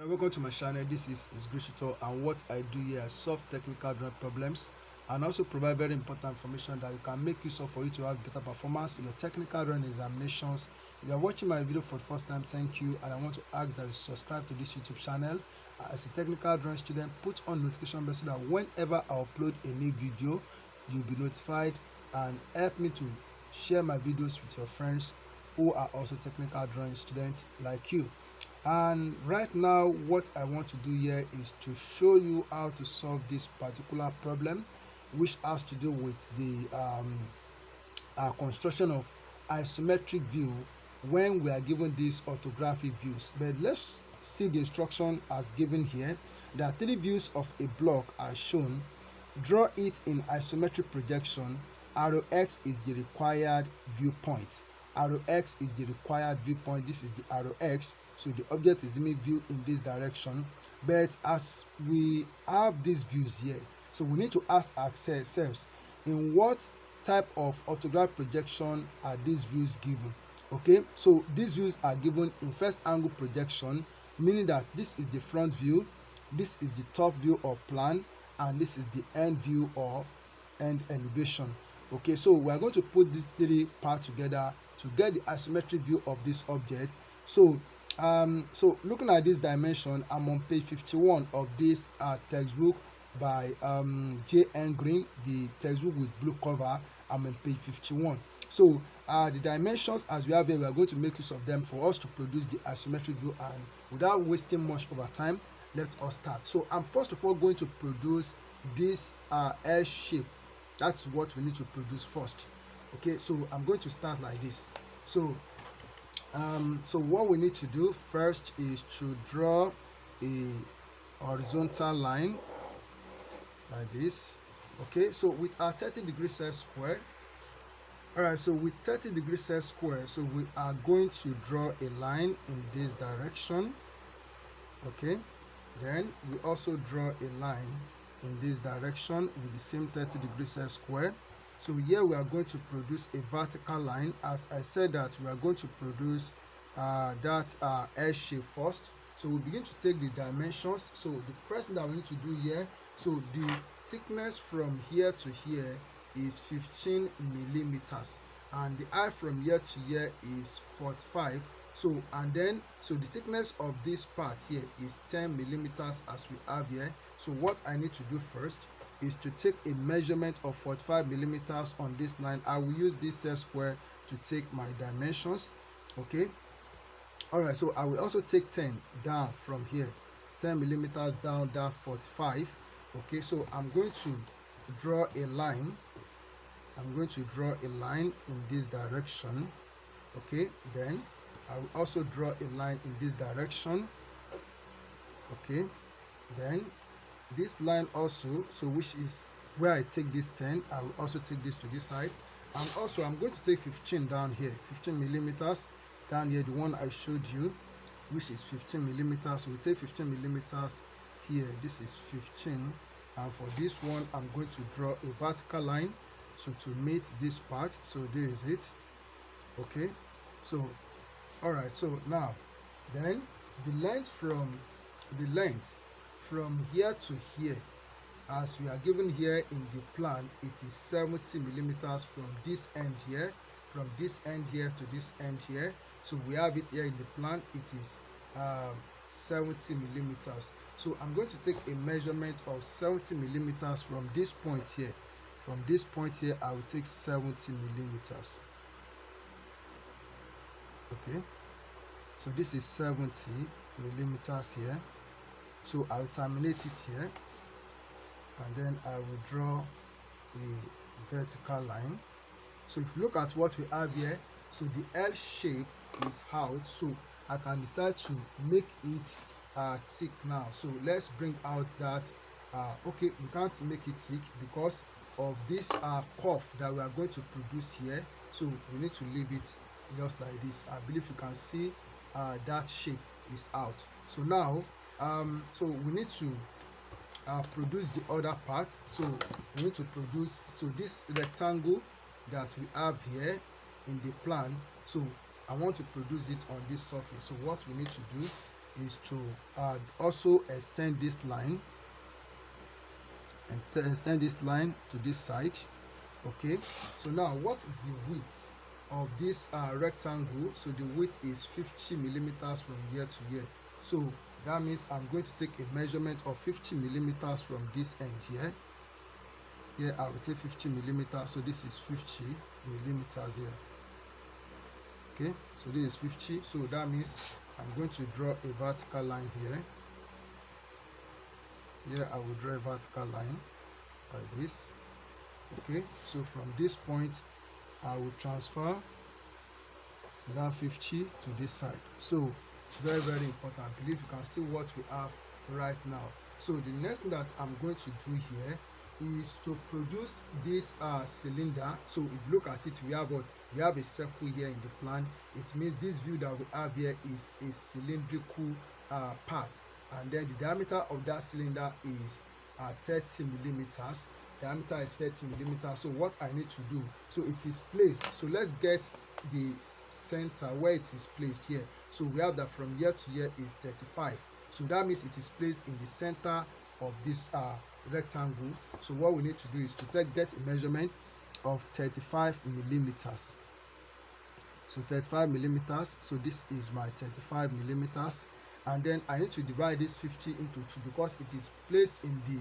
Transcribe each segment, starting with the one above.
Welcome to my channel. This is Tutor, and what I do here is solve technical drawing problems and also provide very important information that you can make use of for you to have better performance in your technical drawing examinations. If you are watching my video for the first time, thank you, and I want to ask that you subscribe to this YouTube channel. As a technical drawing student, put on notification bell so that whenever I upload a new video, you'll be notified, and help me to share my videos with your friends who are also technical drawing students like you. And right now what I want to do here is to show you how to solve this particular problem, which has to do with the construction of isometric view when we are given these orthographic views. But let's see the instruction as given here. There are three views of a block as shown. Draw it in isometric projection. Arrow X is the required viewpoint. Arrow X is the required viewpoint. This is the arrow X. So the object is being viewed in this direction. But as we have these views here, so we need to ask ourselves, in what type of orthographic projection are these views given? Okay, so these views are given in first angle projection, meaning that this is the front view, this is the top view or plan, and this is the end view or end elevation. Okay, so we are going to put these three parts together to get the isometric view of this object. So looking at this dimension, I'm on page 51 of this textbook by J.N. Green, the textbook with blue cover. I'm on page 51. So the dimensions as we have here, we are going to make use of them for us to produce the isometric view, and without wasting much of our time, let us start. So I'm first of all going to produce this L shape. That's what we need to produce first. Okay, so I'm going to start like this. So what we need to do first is to draw a horizontal line like this. Okay, so with our 30-degree set square, all right, so with 30-degree set square, so we are going to draw a line in this direction. Okay, then we also draw a line in this direction with the same 30-degree set square. So here we are going to produce a vertical line. As I said that we are going to produce that L shape first. So we begin to take the dimensions. So the first thing that we need to do here, so the thickness from here to here is 15 millimeters, and the height from here to here is 45. So the thickness of this part here is 10 millimeters as we have here. So what I need to do first is to take a measurement of 45 millimeters on this line. I will use this set square to take my dimensions. Okay, all right, so I will also take 10 down from here, 10 millimeters down, that 45. Okay, so I'm going to draw a line. I'm going to draw a line in this direction. Okay, then I will also draw a line in this direction. Okay, then this line also, so which is where I take this 10, I will also take this to this side, and also I'm going to take 15 down here, 15 millimeters down here, the one I showed you, which is 15 millimeters. So we take 15 millimeters here, this is 15, and for this one I'm going to draw a vertical line, so to meet this part. So there is it. Okay, so all right, so now then the length from here to here, as we are given here in the plan, it is 70 millimeters from this end here, from this end here to this end here. So we have it here in the plan, it is 70 millimeters. So I'm going to take a measurement of 70 millimeters from this point here. From this point here, I will take 70 millimeters. Okay, so this is 70 millimeters here. So I'll terminate it here, and then I will draw a vertical line. So if you look at what we have here, so the L shape is out, so I can decide to make it thick now. So let's bring out that okay, we can't make it thick because of this curve that we are going to produce here, so we need to leave it just like this. I believe you can see that shape is out. So now so we need to produce the other part. So we need to produce, so this rectangle that we have here in the plan, so I want to produce it on this surface. So what we need to do is to also extend this line and extend this line to this side. Okay, so now what is the width of this rectangle? So the width is 50 millimeters from here to here. So that means I'm going to take a measurement of 50 millimeters from this end here. Here I will take 50 millimeters, so this is 50 millimeters here. Okay, so this is 50, so that means I'm going to draw a vertical line here. Here I will draw a vertical line like this. Okay, so from this point I will transfer so that 50 to this side. So it's very, very important. I believe you can see what we have right now. So the next thing that I'm going to do here is to produce this cylinder. So if you look at it, we have a circle here in the plan. It means this view that we have here is a cylindrical part, and then the diameter of that cylinder is 30 millimeters. Diameter is 30 millimeters. So what I need to do, so it is placed, so let's get the center where it is placed here. So we have that from here to here is 35. So that means it is placed in the center of this rectangle. So what we need to do is to get a measurement of 35 millimeters. So 35 millimeters. So this is my 35 millimeters, and then I need to divide this 50 into 2 because it is placed in the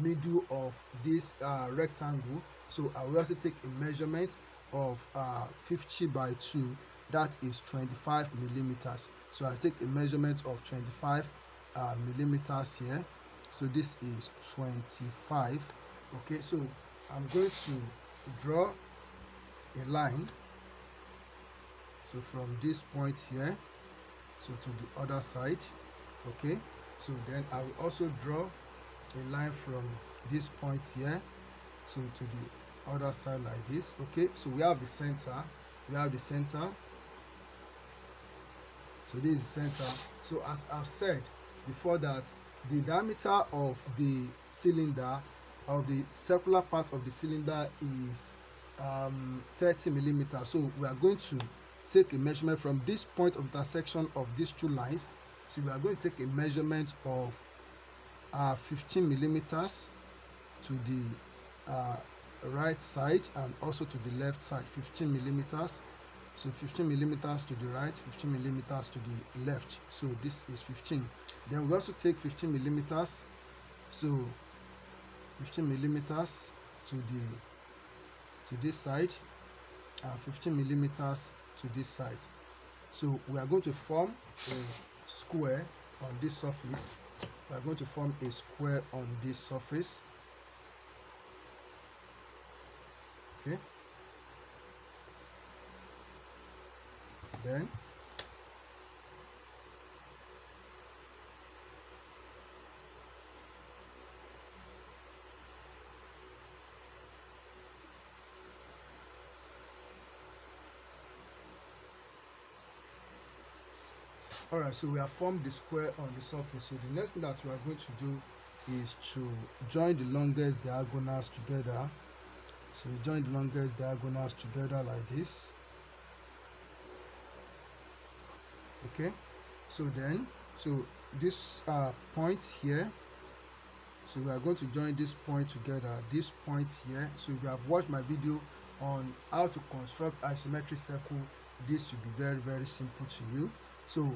middle of this rectangle. So I will also take a measurement of 50 by 2, that is 25 millimeters. So I take a measurement of 25 millimeters here. So this is 25. Okay, so I'm going to draw a line, so from this point here so to the other side. Okay, so then I will also draw a line from this point here so to the other side like this. Okay, so we have the center, so this is the center. So as I've said before, that the diameter of the cylinder, of the circular part of the cylinder, is 30 millimeters. So we are going to take a measurement from this point of intersection of these two lines. So we are going to take a measurement of 15 millimeters to the right side and also to the left side. 15 millimeters. So 15 millimeters to the right, 15 millimeters to the left. So this is 15. Then we also take 15 millimeters. So 15 millimeters to this side, 15 millimeters to this side. So we are going to form a square on this surface. We are going to form a square on this surface. Okay. Then alright, so we have formed the square on the surface. So the next thing that we are going to do is to join the longest diagonals together. So we join the longest diagonals together like this. Okay, so then, so this point here, so we are going to join this point together, this point here. So if you have watched my video on how to construct isometric circle, this should be very, very simple to you. So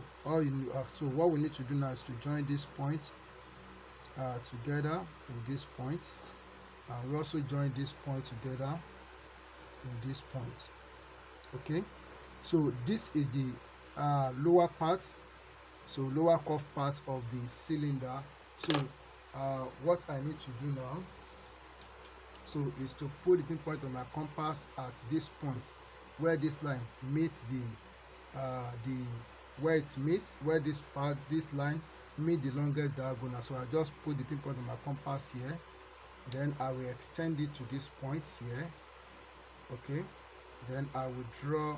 so what we need to do now is to join this point together with this point, and we also join this point together with this point. Okay, so this is the lower part, so lower curve part of the cylinder. So what I need to do now, so is to put the pinpoint of my compass at this point where this line meets where this line meet the longest diagonal. So I just put the pinpoint of my compass here, then I will extend it to this point here. Okay, then I will draw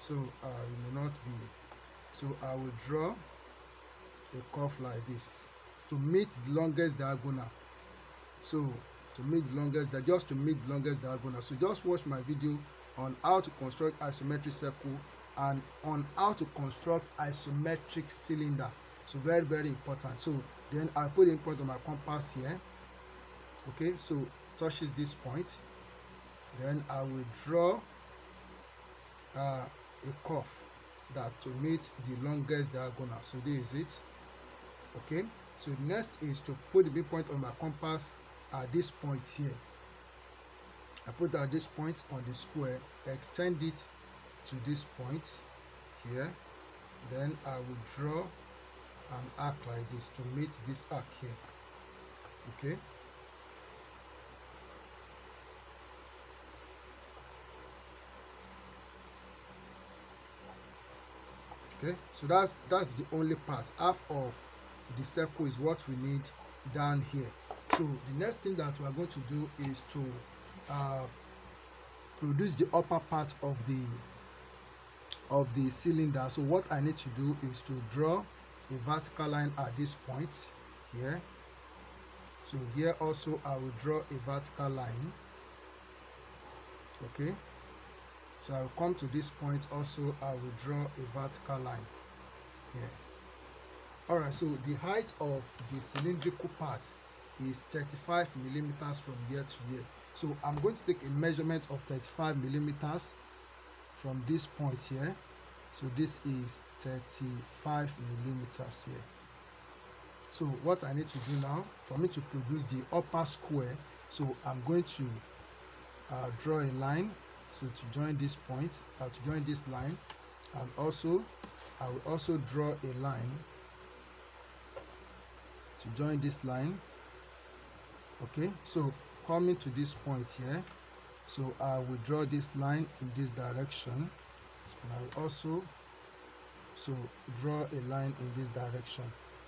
it may not be, so I will draw a curve like this to meet the longest diagonal. So to meet the longest diagonal. So just watch my video on how to construct isometric circle and on how to construct isometric cylinder. So very important. So then I put the point on my compass here. Okay, so touches this point. Then I will draw a curve that to meet the longest diagonal. So this is it. Okay, so next is to put the midpoint on my compass at this point here. I put at this point on the square, extend it to this point here. Then I will draw an arc like this to meet this arc here. Okay, okay, so that's the only part. Half of the circle is what we need down here. So the next thing that we are going to do is to produce the upper part of the cylinder. So what I need to do is to draw a vertical line at this point here. So here also I will draw a vertical line. Okay, so I will come to this point also, I will draw a vertical line here. Alright, so the height of the cylindrical part is 35 millimeters from here to here. So I'm going to take a measurement of 35 millimeters from this point here. So this is 35 millimeters here. So what I need to do now for me to produce the upper square, so I'm going to draw a line, so to join this point, to join this line, and also I will also draw a line to join this line. Okay, so coming to this point here, so I will draw this line in this direction, and I will also draw a line in this direction.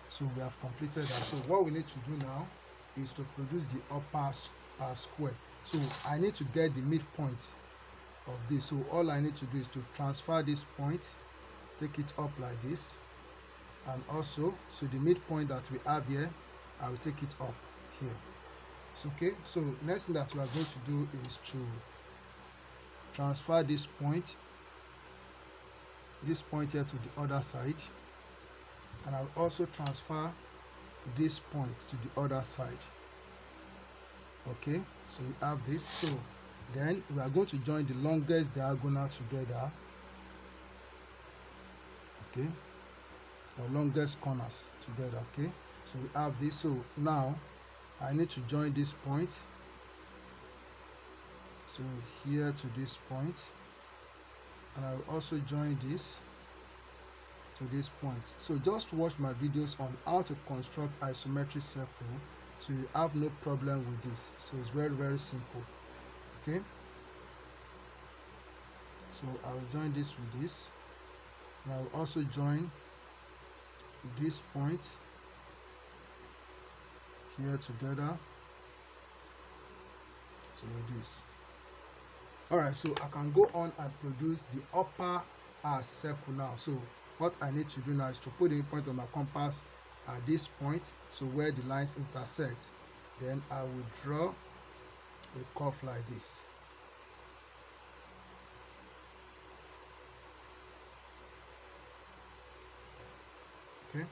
So we have completed that. So what we need to do now is to produce the upper square. So I need to get the midpoint of this. So all I need to do is to transfer this point, take it up like this, and also so the midpoint that we have here, I will take it up here. So okay, so next thing that we are going to do is to transfer this point here to the other side, and I'll also transfer this point to the other side. Okay, so we have this. So then we are going to join the longest diagonal together. Okay, or longest corners together. Okay, so we have this. So now I need to join this point, so here to this point, and I will also join this to this point. So just watch my videos on how to construct isometric circle, so you have no problem with this. So it's very simple. Okay, so I will join this with this, and I will also join this point here together, so with this. Alright, so I can go on and produce the upper circle now. So what I need to do now is to put the point on my compass at this point, so where the lines intersect. Then I will draw a curve like this. Okay,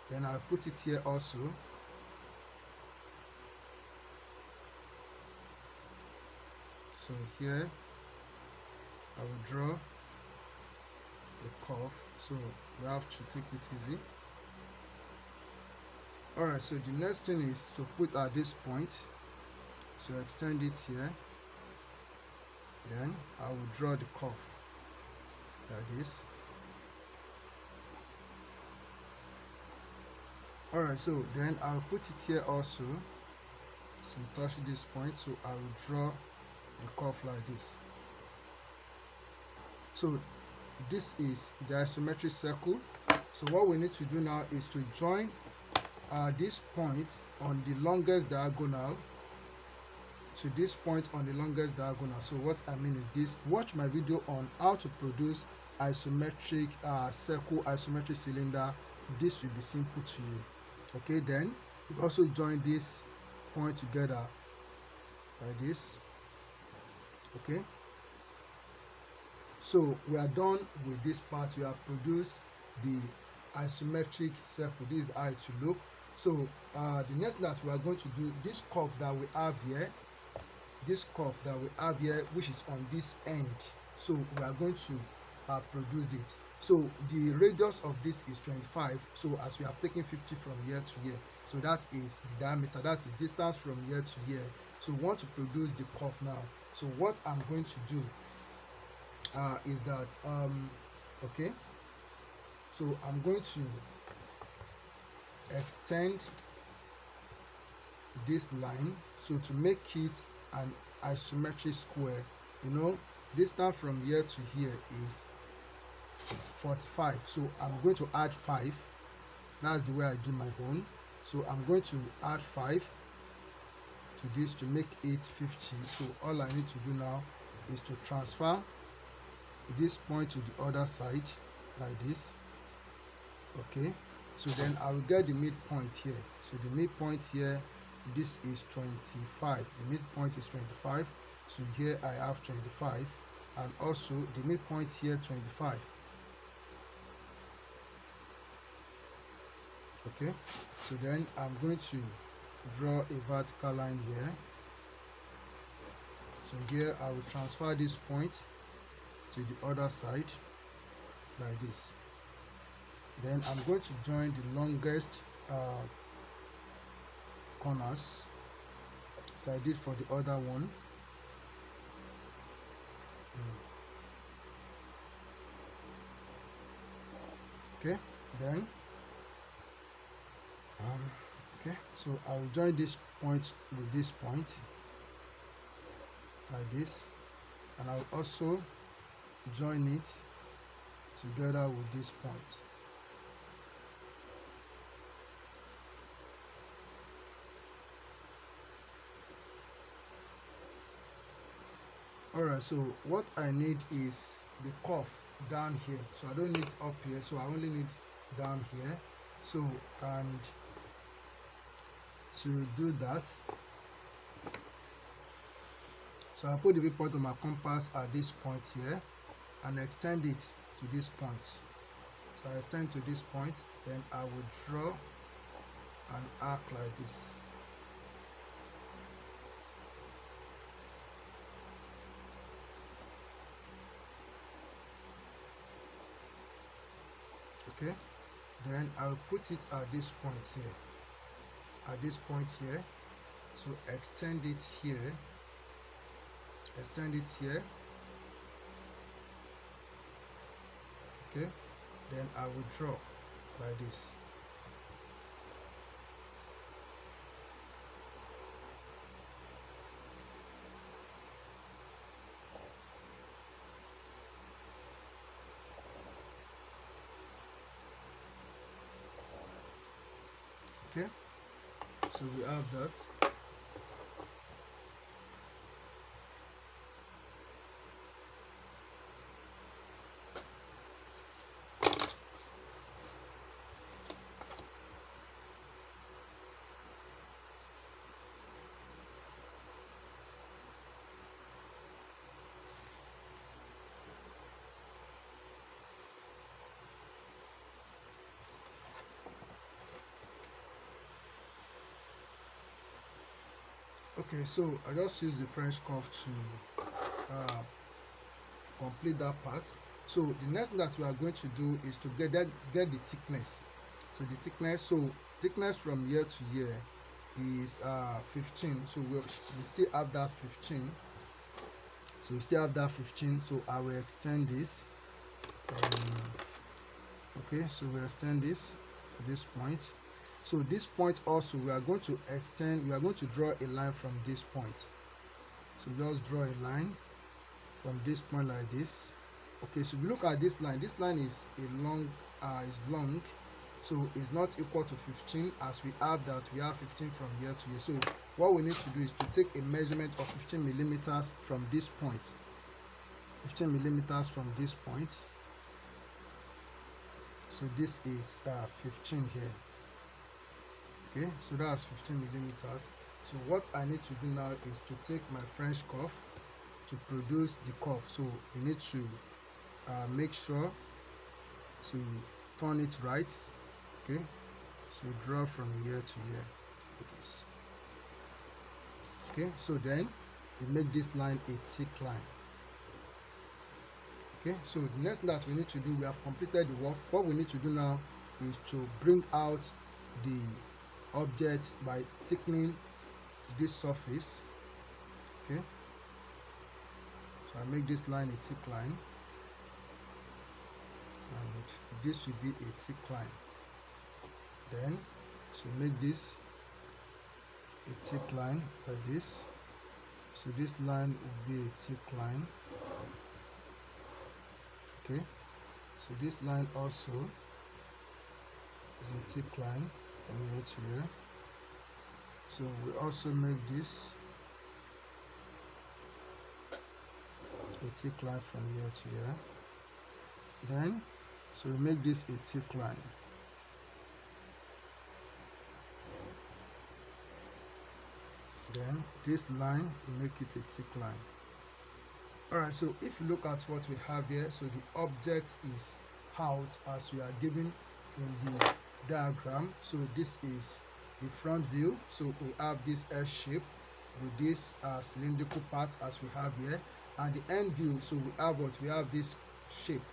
then I'll put it here also. So here I will draw a curve, so we have to take it easy. Alright, so the next thing is to put at this point, so extend it here, then I will draw the curve like this. Alright, so then I'll put it here also, so touch this point, so I will draw a curve like this. So this is the isometric circle. So what we need to do now is to join this point on the longest diagonal to this point on the longest diagonal. So what I mean is this: watch my video on how to produce isometric circle, isometric cylinder. This will be simple to you. Okay, then you also join this point together like this. Okay, So we are done with this part. We have produced the isometric circle. This is how it will look. So the next that we are going to do, this curve that we have here, which is on this end, so we are going to produce it. So the radius of this is 25. So as we have taken 50 from here to here, so that is the diameter, that is distance from here to here. So we want to produce the curve now. So what I'm going to do is that okay, so I'm going to extend this line, so to make it an isometric square. Distance from here to here is 45, so I'm going to add 5. That's the way I do my own. So I'm going to add 5 to this to make it 50. So all I need to do now is to transfer this point to the other side like this. Okay, so then I will get the midpoint here. So the midpoint here, this is 25. The midpoint is 25. So here I have 25, and also the midpoint here 25. Okay, so then I'm going to draw a vertical line here. So here I will transfer this point to the other side like this. Then I'm going to join the longest corners, so I did for the other one. Okay, then okay, so I will join this point with this point like this, and I will also join it together with this point. Alright, so what I need is the curve down here. So I don't need up here, so I only need down here. So, and to do that, so I put the midpoint of my compass at this point here and extend it to this point. So I extend to this point, then I will draw an arc like this. Okay, then I'll put it at this point here, so extend it here, okay, then I will draw like this. Okay, so we have that. Okay, so I just use the French curve to complete that part. So the next thing that we are going to do is to get the thickness. So the thickness from here to here is 15. So we still have that 15. So we still have that 15. So I will extend this. Okay, so we extend this to this point. So this point also we are going to extend. We are going to draw a line from this point. So just draw a line from this point like this. Okay, so we look at this line. This line is long, so it's not equal to 15, as we have 15 from here to here. So what we need to do is to take a measurement of 15 millimeters from this point. 15 millimeters from this point. So this is 15 here. Okay, so that's 15 millimeters. So what I need to do now is to take my French curve to produce the curve. So we need to make sure to turn it right. Okay, so draw from here to here like this. Okay, so then we make this line a thick line. Okay, so the next thing that we need to do, we have completed the work. What we need to do now is to bring out the object by thickening this surface. Okay, so I make this line a thick line, and this will be a thick line. Then so make this a thick line like this. So this line will be a thick line. Okay, so this line also is a thick line from here to here. So we also make this a thick line from here to here. Then so we make this a thick line. Then this line, we make it a thick line. Alright, so if you look at what we have here, so the object is out as we are given in the diagram. So this is the front view. So we have this S shape with this cylindrical part as we have here, and the end view, so we have what we have this shape,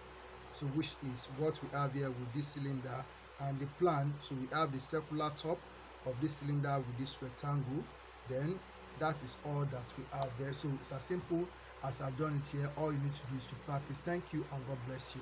so which is what we have here with this cylinder, and the plan, so we have the circular top of this cylinder with this rectangle. Then that is all that we have there. So it's as simple as I've done it here. All you need to do is to practice. Thank you and God bless you.